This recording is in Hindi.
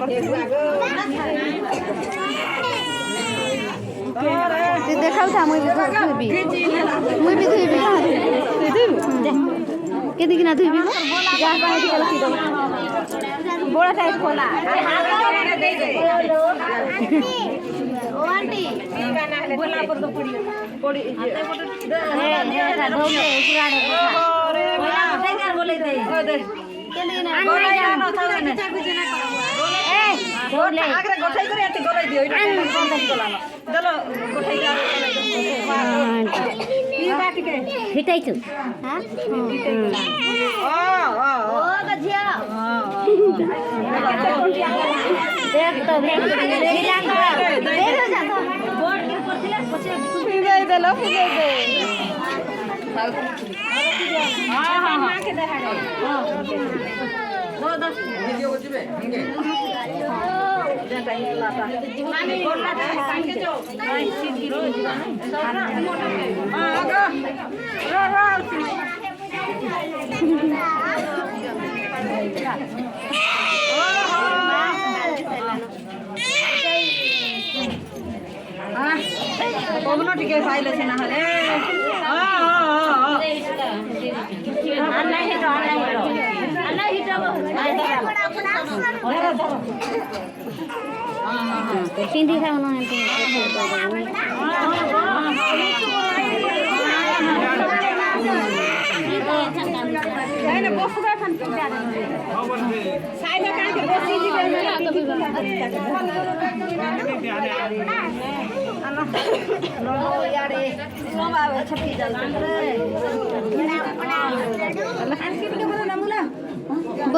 तू देखाऊ था मुई भी धुइबी केदी किना धुइबी जा पाए ती गलती दो बोला टाइप खोला ओ आंटी बोला पर तो पड़ी ए एटा धोले पुराणे अरे बोला बोले दे केदी किना बोला जानो थावे ने ए धोले आगरे गोठाई करे एते गोलाई दियो इटा चलो गोठाई जा ई बाटी के हिटाई छु हां ओ गजिया देख तो देख नीला का देख जा बोर्ड के पथिला पछे फिजाई देलो फिजाई दे हां हां मां के देखा हां दो दस वीडियो को जिबे हिंगे माने बोलला के जो नहीं सीधी रोज हां आगो रो पवन टिके फाइल छे ना हले सिंधी था उन्होंने छपी